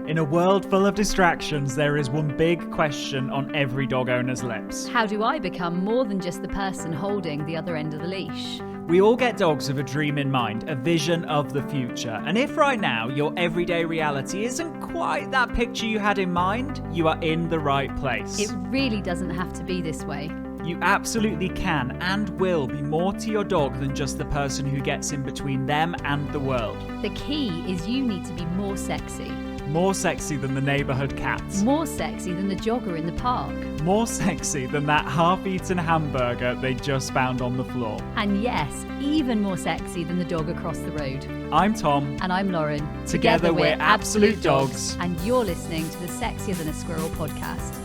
In a world full of distractions, there is one big question on every dog owner's lips. How do I become more than just the person holding the other end of the leash? We all get dogs with a dream in mind, a vision of the future. And if right now your everyday reality isn't quite that picture you had in mind, you are in the right place. It really doesn't have to be this way. You absolutely can and will be more to your dog than just the person who gets in between them and the world. The key is you need to be more sexy. More sexy than the neighbourhood cat. More sexy than the jogger in the park. More sexy than that half-eaten hamburger they just found on the floor. And yes, even more sexy than the dog across the road. I'm Tom. And I'm Lauren. Together we're Absolute Dogs. And you're listening to the Sexier Than a Squirrel podcast.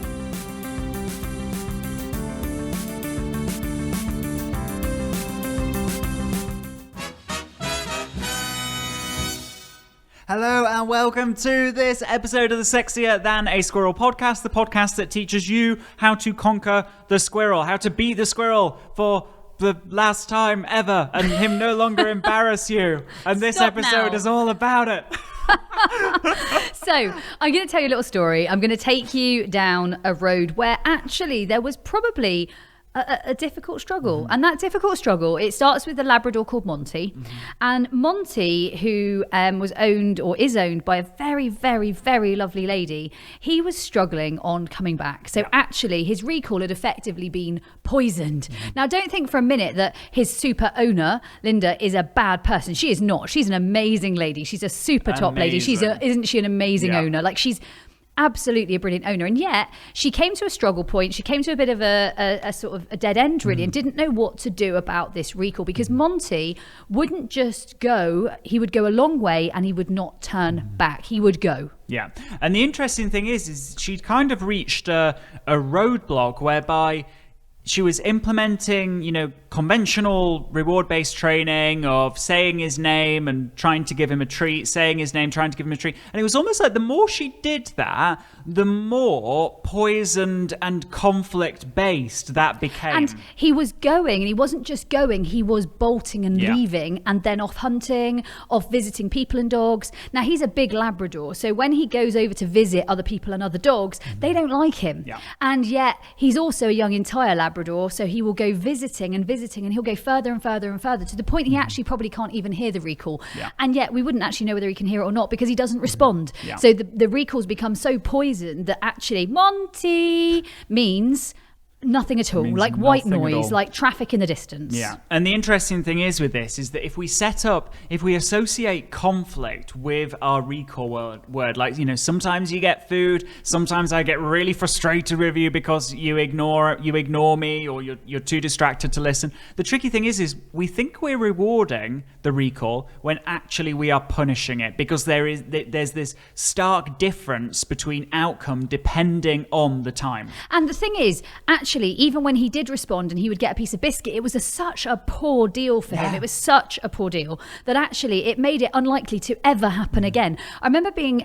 Hello and welcome to this episode of the Sexier Than a Squirrel podcast, the podcast that teaches you how to conquer the squirrel, how to beat the squirrel for the last time ever and him no longer embarrass you. And this episode is all about it. So I'm going to tell you a little story. I'm going to take you down a road where actually there was probably a difficult struggle. Mm-hmm. And that difficult struggle, it starts with a Labrador called Monty. Mm-hmm. And Monty, who was owned or is owned by a very, very, very lovely lady, he was struggling on coming back. So actually his recall had effectively been poisoned. Mm-hmm. Now don't think for a minute that his super owner, Linda, is a bad person. She is not. She's an amazing lady. She's a super top lady. Isn't she an amazing owner? Like she's absolutely a brilliant owner, and yet she came to a struggle point. She came to a bit of a sort of a dead end really, and didn't know what to do about this recall because Monty wouldn't just go. He would go a long way and he would not turn back. He would go. Yeah, and the interesting thing is she'd kind of reached a roadblock whereby she was implementing, conventional reward-based training of saying his name and trying to give him a treat, saying his name, trying to give him a treat. And it was almost like the more she did that, the more poisoned and conflict-based that became. And he was going, and he wasn't just going, he was bolting and leaving and then off hunting, off visiting people and dogs. Now, he's a big Labrador, so when he goes over to visit other people and other dogs, they don't like him. Yeah. And yet, he's also a young entire Labrador, so he will go visiting, and he'll go further and further and further to the point he actually probably can't even hear the recall. Yeah. And yet we wouldn't actually know whether he can hear it or not because he doesn't respond. Yeah. So the recalls become so poisoned that actually Monty means nothing at all, like white noise, like traffic in the distance. Yeah. And the interesting thing is with this is that if we associate conflict with our recall word, like, sometimes you get food, sometimes I get really frustrated with you because you ignore me or you're too distracted to listen. The tricky thing is we think we're rewarding the recall when actually we are punishing it because there's this stark difference between outcome depending on the time. And the thing is, actually, even when he did respond and he would get a piece of biscuit, it was such a poor deal for him. It was such a poor deal that actually it made it unlikely to ever happen again. I remember being,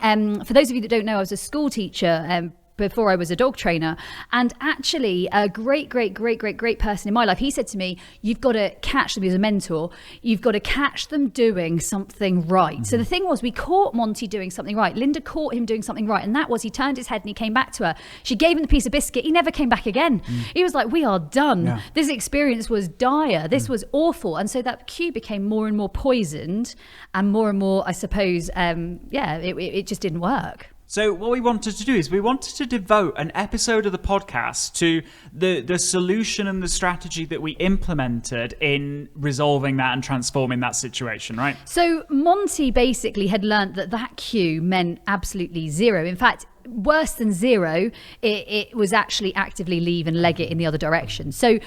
for those of you that don't know, I was a school teacher before I was a dog trainer, and actually a great person in my life, he said to me, you've got to catch them, he was a mentor, you've got to catch them doing something right. So the thing was, we caught Monty doing something right. Linda caught him doing something right, and that was he turned his head and he came back to her. She gave him the piece of biscuit. He never came back again. He was like, we are done. Yeah. This experience was dire. This was awful. And so that cue became more and more poisoned and more, I suppose, it just didn't work. So what we wanted to do is we wanted to devote an episode of the podcast to the solution and the strategy that we implemented in resolving that and transforming that situation, right? So Monty basically had learnt that cue meant absolutely zero. In fact, worse than zero, it was actually actively leave and leg it in the other direction. So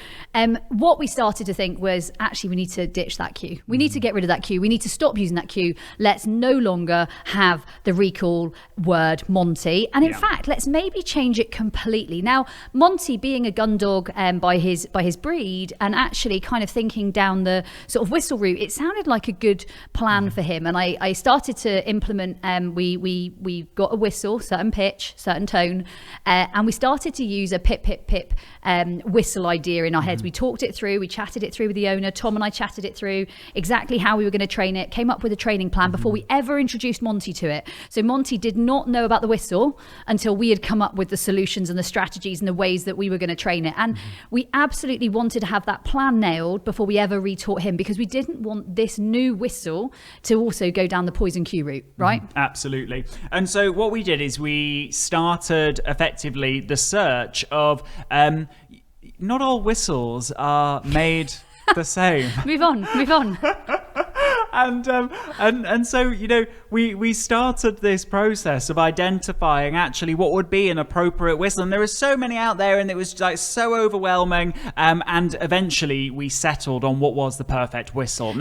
what we started to think was, actually, we need to ditch that cue. We need to get rid of that cue. We need to stop using that cue. Let's no longer have the recall word Monty. And in fact, let's maybe change it completely. Now, Monty being a gun dog by his breed, and actually kind of thinking down the sort of whistle route, it sounded like a good plan for him. And I started to implement, we got a whistle, certain pitch, pitch, certain tone, and we started to use a pip, pip, pip whistle idea in our heads. We talked it through, we chatted it through with the owner. Tom and I chatted it through exactly how we were going to train it, came up with a training plan before we ever introduced Monty to it. So Monty did not know about the whistle until we had come up with the solutions and the strategies and the ways that we were going to train it. And we absolutely wanted to have that plan nailed before we ever retaught him, because we didn't want this new whistle to also go down the poison cue route, right? Absolutely. And so what we did is we started effectively the search of not all whistles are made the same. Move on. And so, you know, we started this process of identifying actually what would be an appropriate whistle. And there are so many out there, and it was like so overwhelming. And eventually we settled on what was the perfect whistle.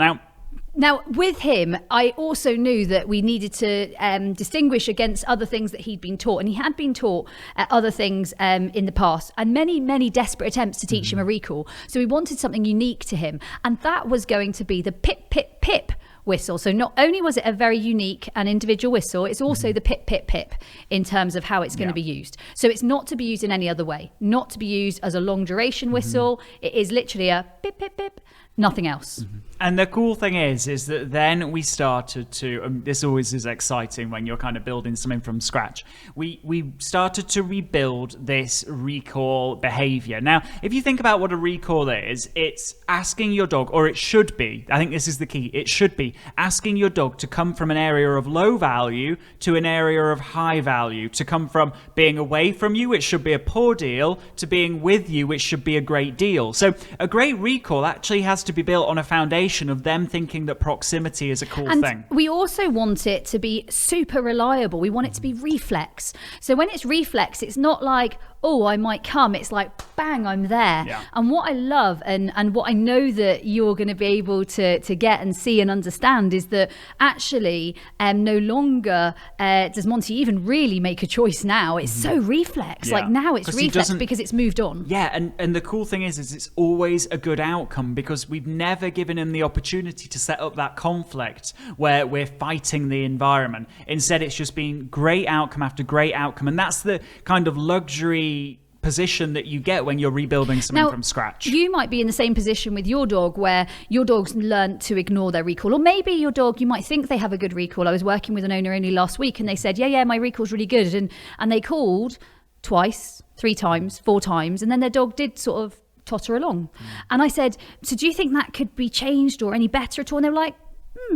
Now, with him, I also knew that we needed to distinguish against other things that he'd been taught. And he had been taught other things in the past, and many, many desperate attempts to teach him a recall. So we wanted something unique to him. And that was going to be the pip, pip, pip whistle. So not only was it a very unique and individual whistle, it's also the pip, pip, pip in terms of how it's going to be used. So it's not to be used in any other way, not to be used as a long duration whistle. It is literally a pip, pip, pip, nothing else. And the cool thing is that then we started to, this always is exciting when you're kind of building something from scratch. We started to rebuild this recall behavior. Now, if you think about what a recall is, it's asking your dog, or it should be, I think this is the key, it should be asking your dog to come from an area of low value to an area of high value, to come from being away from you, which should be a poor deal, to being with you, which should be a great deal. So a great recall actually has to be built on a foundation of them thinking that proximity is a cool thing. We also want it to be super reliable. We want it to be reflex. So when it's reflex, it's not like, oh, I might come. It's like, bang, I'm there. Yeah. And what I love and what I know that you're going to be able to get and see and understand is that actually no longer does Monty even really make a choice now. It's so reflex. Yeah. Like now it's reflex because it's moved on. Yeah, and the cool thing is it's always a good outcome, because we've never given him the opportunity to set up that conflict where we're fighting the environment. Instead, it's just been great outcome after great outcome. And that's the kind of luxury position that you get when you're rebuilding something from scratch. You might be in the same position with your dog where your dog's learned to ignore their recall, or maybe your dog, you might think they have a good recall. I was working with an owner only last week and they said, yeah, my recall's really good, and they called twice, 3 times, 4 times, and then their dog did sort of totter along. And I said, so do you think that could be changed or any better at all? And they were like,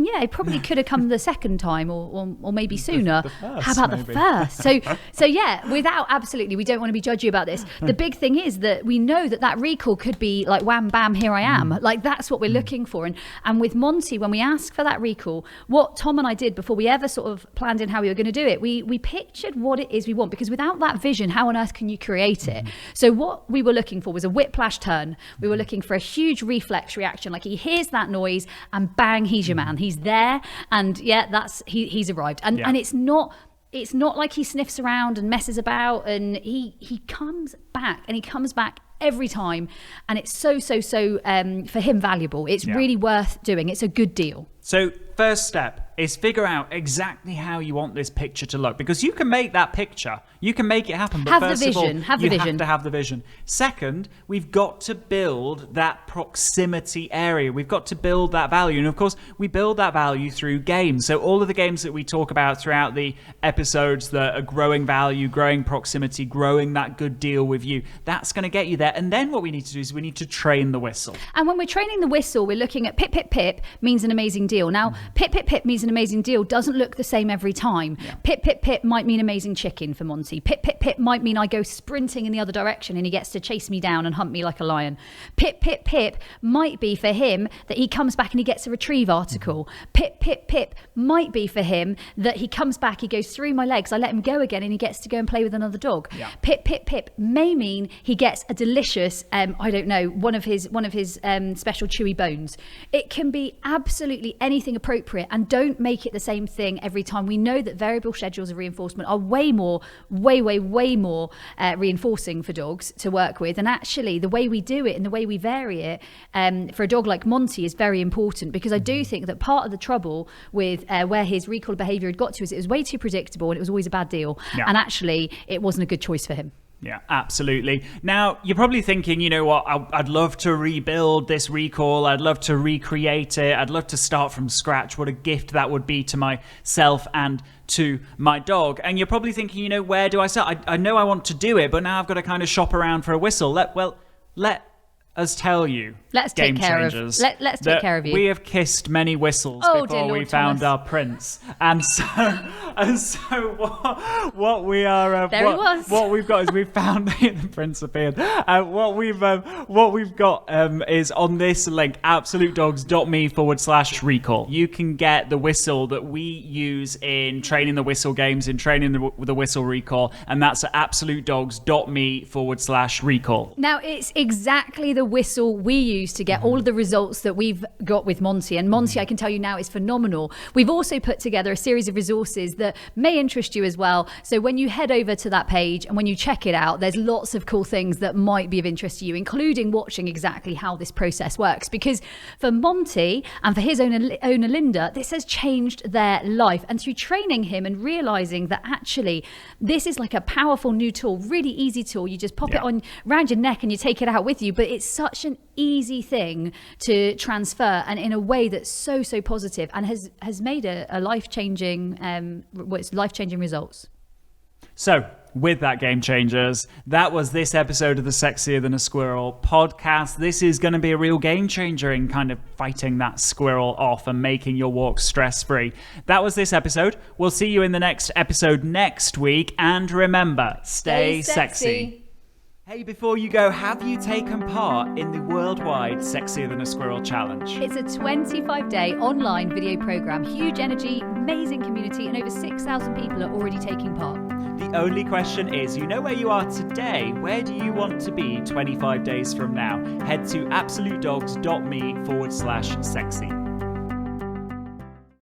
yeah, it probably could have come the second time or maybe sooner. The first, how about maybe. the first? So yeah, absolutely, we don't want to be judgy about this. The big thing is that we know that recall could be like wham, bam, here I am. Like that's what we're looking for. And with Monty, when we ask for that recall, what Tom and I did before we ever sort of planned in how we were going to do it, we pictured what it is we want, because without that vision, how on earth can you create it? So what we were looking for was a whiplash turn. We were looking for a huge reflex reaction, like he hears that noise and bang, he's your man. He's there, and that's he's arrived, and it's not like he sniffs around and messes about, and he comes back, and he comes back every time, and it's so for him valuable. It's really worth doing. It's a good deal. So first step is figure out exactly how you want this picture to look, because you can make that picture, you can make it happen, but first of all, you have to have the vision. Second, we've got to build that proximity area. We've got to build that value, and of course, we build that value through games. So all of the games that we talk about throughout the episodes that are growing value, growing proximity, growing that good deal with you, that's going to get you there. And then what we need to do is we need to train the whistle. And when we're training the whistle, we're looking at pip, pip, pip means an amazing deal. Now, pip, pip, pip means an amazing deal doesn't look the same every time. Pip, pip, pip might mean amazing chicken for Monty. Pip, pip, pip might mean I go sprinting in the other direction and he gets to chase me down and hunt me like a lion. Pip, pip, pip might be for him that he comes back and he gets a retrieve article. Pip, pip, pip might be for him that he comes back, he goes through my legs, I let him go again and he gets to go and play with another dog. Pip, pip, pip may mean he gets a delicious, I don't know, one of his special chewy bones. It can be absolutely anything appropriate appropriate, and don't make it the same thing every time. We know that variable schedules of reinforcement are way more reinforcing for dogs to work with. And actually, the way we do it and the way we vary it for a dog like Monty is very important, because I do think that part of the trouble with where his recall behavior had got to is it was way too predictable and it was always a bad deal. Yeah. And actually, it wasn't a good choice for him. Yeah, absolutely. Now, you're probably thinking, you know what, I'd love to rebuild this recall. I'd love to recreate it. I'd love to start from scratch. What a gift that would be to myself and to my dog. And you're probably thinking, you know, where do I start? I know I want to do it, but now I've got to kind of shop around for a whistle. Let us tell you, let's take care of you. We have kissed many whistles before we found our prince, and so what we are what we've got is we found the prince appeared. What we've got is on this link, absolutedogs.me/recall. You can get the whistle that we use in training the whistle games, in training the whistle recall, and that's at absolutedogs.me/recall. Now, it's exactly the whistle we use to get all of the results that we've got with Monty. And Monty, I can tell you now, is phenomenal. We've also put together a series of resources that may interest you as well. So when you head over to that page and when you check it out, there's lots of cool things that might be of interest to you, including watching exactly how this process works. Because for Monty and for his owner Linda, this has changed their life. And through training him and realizing that actually this is like a powerful new tool, really easy tool. You just pop it on around your neck and you take it out with you. But it's such an easy thing to transfer, and in a way that's so positive, and has made a life-changing results. So with that, game changers, that was this episode of the Sexier Than a Squirrel podcast. This is going to be a real game changer in kind of fighting that squirrel off and making your walk stress-free. That was this episode. We'll see you in the next episode next week, and remember, stay sexy. Hey, before you go, have you taken part in the worldwide Sexier Than a Squirrel challenge? It's a 25-day online video program, huge energy, amazing community, and over 6,000 people are already taking part. The only question is, you know where you are today, where do you want to be 25 days from now? Head to absolutedogs.me/sexy.